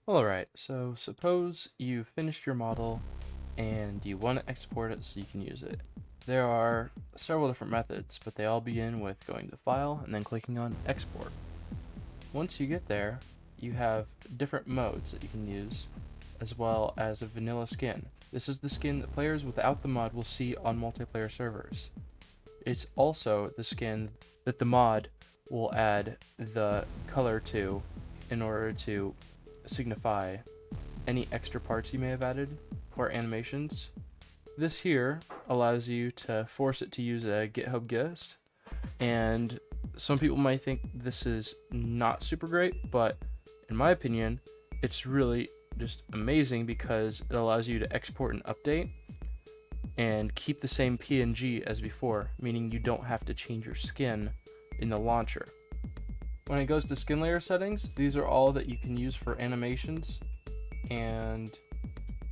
Alright, so suppose you finished your model and you want to export it so you can use it. There are several different methods, but they all begin with going to File and then clicking on Export. Once you get there, you have different modes that you can use, as well as a vanilla skin. This is the skin that players without the mod will see on multiplayer servers. It's also the skin that the mod will add the color to in order to signify any extra parts you may have added or animations. This here allows you to force it to use a GitHub guest, and some people might think this is not super great, but in my opinion, it's really just amazing because it allows you to export and update and keep the same PNG as before, meaning you don't have to change your skin in the launcher. When it goes to skin layer settings, these are all that you can use for animations, and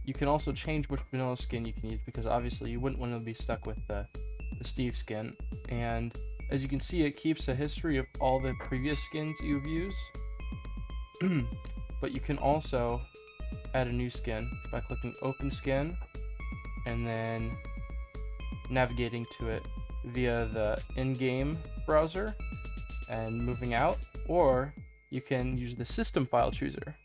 you can also change which vanilla skin you can use because obviously you wouldn't want to be stuck with the Steve skin. And as you can see, it keeps a history of all the previous skins you've used, but you can also add a new skin by clicking open skin and then navigating to it via the in-game browser and moving out, or you can use the system file chooser,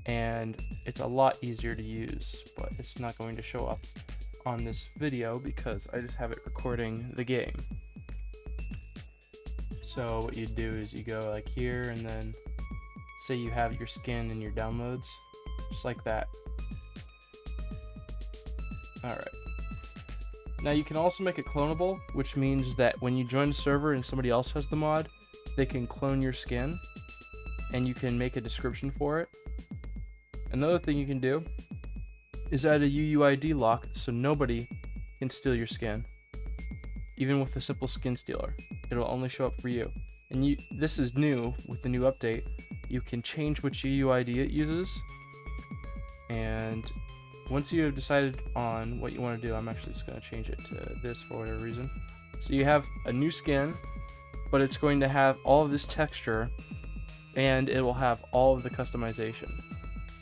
and it's a lot easier to use, but it's not going to show up on this video because I just have it recording the game. So what you do is you go like here, and then say you have your skin in your downloads, just like that. Alright. Now you can also make it clonable, which means that when you join a server and somebody else has the mod, they can clone your skin, and you can make a description for it. Another thing you can do is add a UUID lock so nobody can steal your skin. Even with a simple skin stealer, it'll only show up for you. And this is new with the new update. You can change which UUID it uses, and once you have decided on what you want to do, I'm actually just going to change it to this for whatever reason. So you have a new skin, but it's going to have all of this texture, and it will have all of the customization.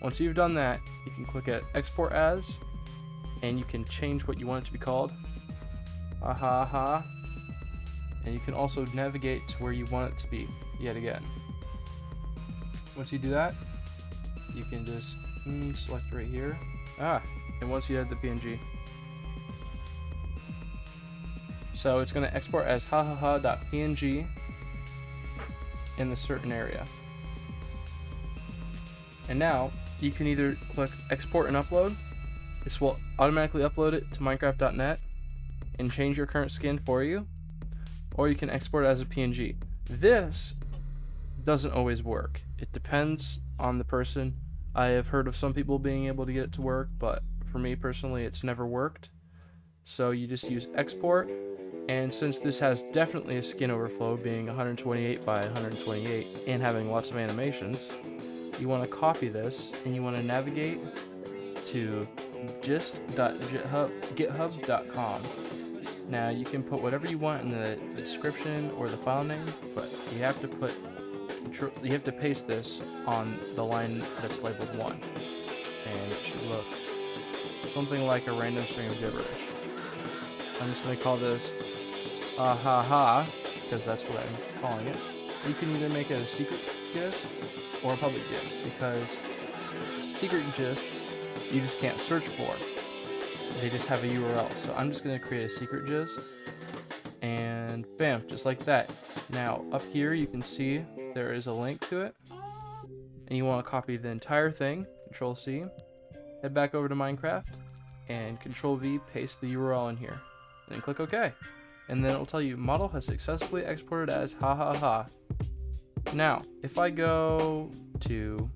Once you've done that, you can click at Export As, and you can change what you want it to be called. And you can also navigate to where you want it to be, yet again. Once you do that, you can just select right here. And once you add the PNG. So it's going to export as hahaha.png in the certain area. And now you can either click export and upload. This will automatically upload it to Minecraft.net and change your current skin for you, or you can export it as a PNG. This doesn't always work. It depends on the person. I have heard of some people being able to get it to work, but for me personally, it's never worked. So you just use export, and since this has definitely a skin overflow, being 128 by 128 and having lots of animations, you want to copy this and you want to navigate to gist.github.com. Now you can put whatever you want in the description or the file name, but you have to paste this on the line that's labeled 1, and it should look something like a random string of gibberish. I'm just going to call this because that's what I'm calling it. You can either make it a secret gist or a public gist, because secret gist you just can't search for. They just have a URL. So I'm just going to create a secret gist, and bam, just like that. Now up here you can see there is a link to it, and you want to copy the entire thing. Control C, head back over to Minecraft, and Control V, paste the URL in here, and then click OK. And then it'll tell you model has successfully exported as hahaha. Now, if I go to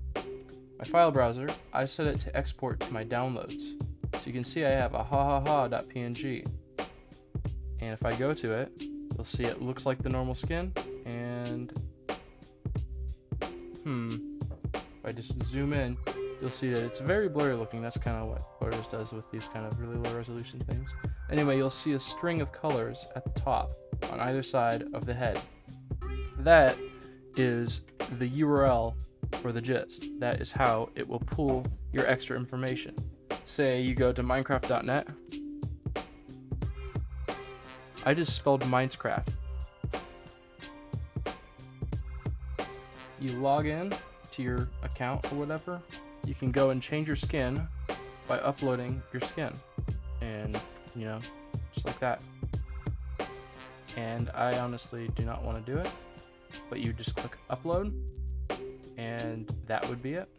my file browser, I set it to export to my downloads. So you can see I have a hahaha.png. And if I go to it, you'll see it looks like the normal skin. And if I just zoom in, you'll see that it's very blurry looking. That's kind of what Photos does with these kind of really low resolution things. Anyway, you'll see a string of colors at the top on either side of the head. That is the URL for the gist. That is how it will pull your extra information. Say you go to Minecraft.net. I just spelled Minecraft. You log in to your account or whatever. You can go and change your skin by uploading your skin. And, just like that. And I honestly do not want to do it, but you just click upload, and that would be it.